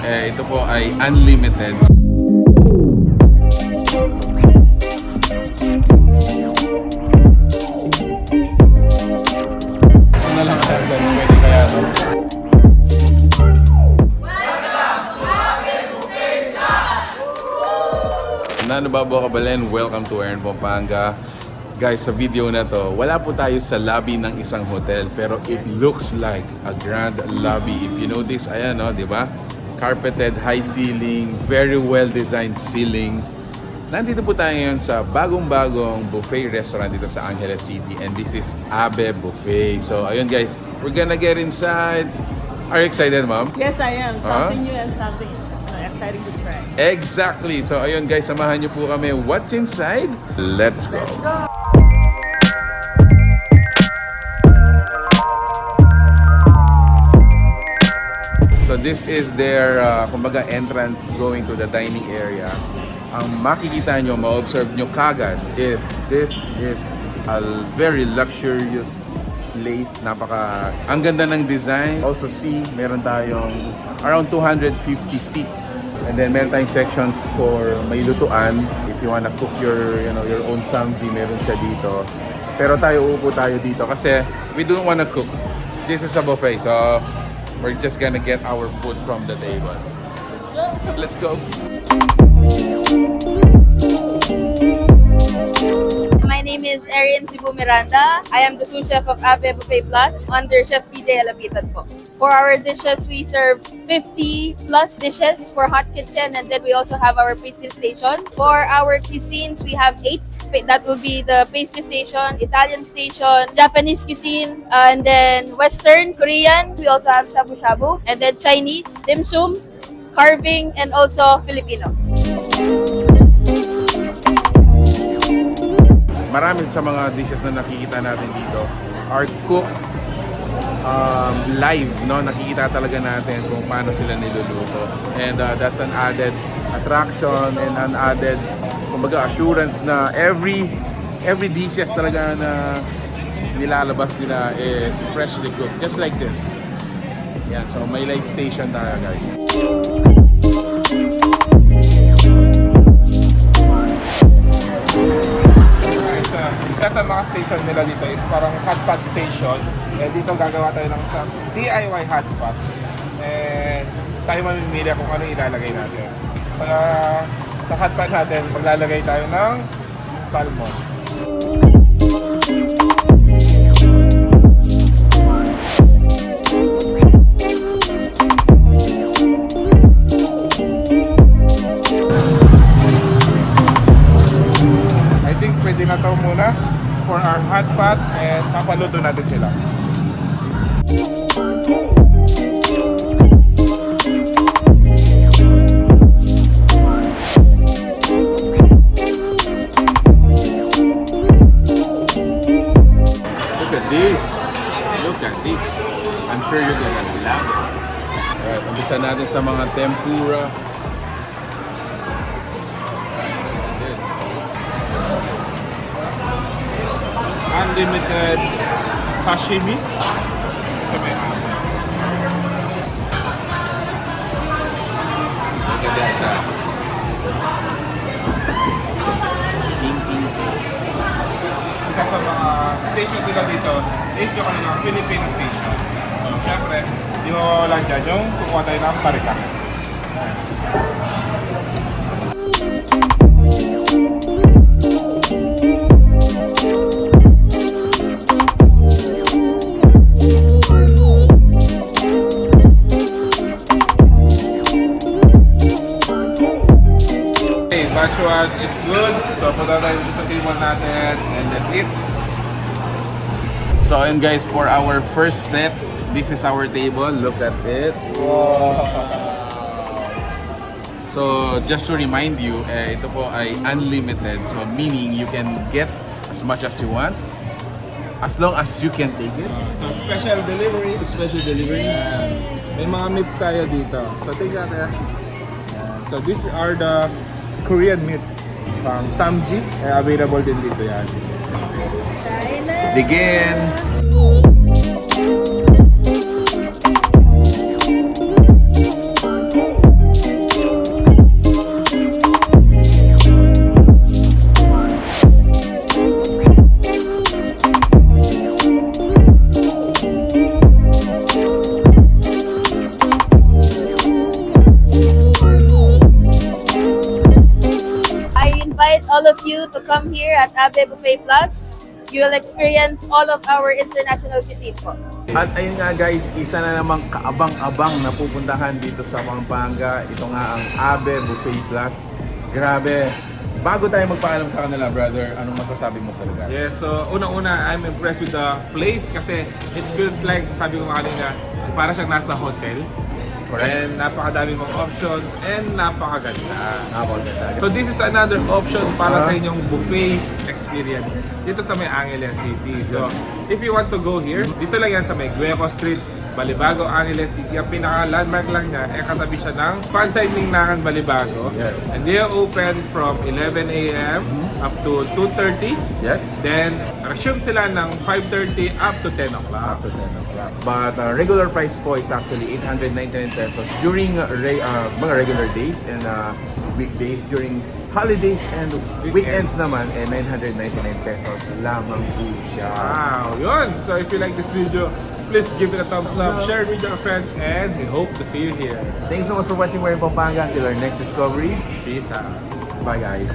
ito po ay unlimited. Ito na lang guys, pwede kaya no? Nanubabo Kabalen, welcome to Aaron, Pampanga. Guys, sa video na to, wala po tayo sa lobby ng isang hotel, pero it looks like a grand lobby. If you notice, ayan no, di ba? Carpeted, high ceiling, very well designed ceiling. Nandito po tayo ngayon sa bagong-bagong buffet restaurant dito sa Angeles City, and this is ABE Buffet. So ayun guys, we're gonna get inside. Are you excited, ma'am? Yes, I am. Something new and something exciting to try. Exactly. So ayun guys, samahan niyo po kami. What's inside? Let's go. Let's go. So this is their kumbaga entrance going to the dining area. Ang makikita nyo, ma-observe nyo kagad is this is a very luxurious place. Ang ganda ng design. Also see, meron tayong around 250 seats. And then meron tayong sections for may lutuan. If you wanna cook your own samji, meron siya dito. Pero uupo tayo dito kasi we don't wanna cook. This is a buffet, so we're just gonna get our food from the table. Let's go. My name is Erin Cebu Miranda. I am the sous chef of ABE Buffet Plus under Chef DJ Alapitan po. For our dishes, we serve 50 plus dishes for hot kitchen, and then we also have our pastry station. For our cuisines, we have 8. That will be the pastry station, Italian station, Japanese cuisine, and then Western, Korean. We also have shabu-shabu, and then Chinese, Dimsum, carving, and also Filipino. Marami sa mga dishes na nakikita natin dito are cooked live, no? Nakikita talaga natin kung paano sila niluluto. And that's an added attraction and an added, kumbaga, assurance na every dishes talaga na nilalabas nila is freshly cooked. Just like this. Yan, so may live station tayo guys. Isa sa mga station nila dito is parang hot pot station. And dito gagawa tayo ng isang DIY hot pot. And tayo mamimili kung ano ilalagay natin. Para sa hot pot natin, maglalagay tayo ng salmon. I think pwede na ito muna for our hot pot and papaluto natin sila. Look at this. Look at this. I'm sure you're gonna love it. Alright, umpisa natin sa mga tempura. This. Unlimited sashimi. Look at that. Isa sa mga station nila dito is yung kanilang Filipino station. So, syempre, di mawawala dyan yung kukuha tayo ng parikahe. Batch 1 is good. So, punta tayo sa table natin and that's it. So and guys, for our first set, this is our table. Look at it. Wow. So just to remind you, ito po ay unlimited. So meaning you can get as much as you want, as long as you can take it. So special delivery. Special delivery. May mga meats tayo dito. So tingnan natin. So these are the Korean meats. Samji, available din dito yan. Begin. you to come here at ABE Buffet Plus. You will experience all of our international cuisine po. At ayun nga guys, isa na namang kaabang-abang na pupuntahan dito sa Pampanga. Ito nga ang ABE Buffet Plus. Grabe. Bago tayo magpaalam sa kanila, brother, anong masasabi mo sa lugar? Yes, so unang-una, I'm impressed with the place kasi it feels like, sabi ko nga kanina, para siyang nasa hotel. Correct. And napakadami mong options and napakaganda. Napakaganda. So this is another option para sa inyong buffet experience dito sa may Angeles City. So if you want to go here, dito lang yan sa may Gueco Street, Balibago, Angeles City. Ang pinaka-landmark lang niya, katabi siya ng Fan Signing Nakan Balibago. Yes. And they are open from 11 a.m. up to 2:30. Yes. Then, resume sila ng 5:30 up to 10 Up o'clock. to 10 o'clock. But regular price po is actually 899 pesos during mga regular days and weekdays. During holidays and weekends naman, 999 pesos lamang po siya. Wow, yun! So if you like this video, please give it a thumbs up, share it with your friends, and we hope to see you here. Thanks so much for watching We're in Pampanga. Until our next discovery. Peace out! Bye guys.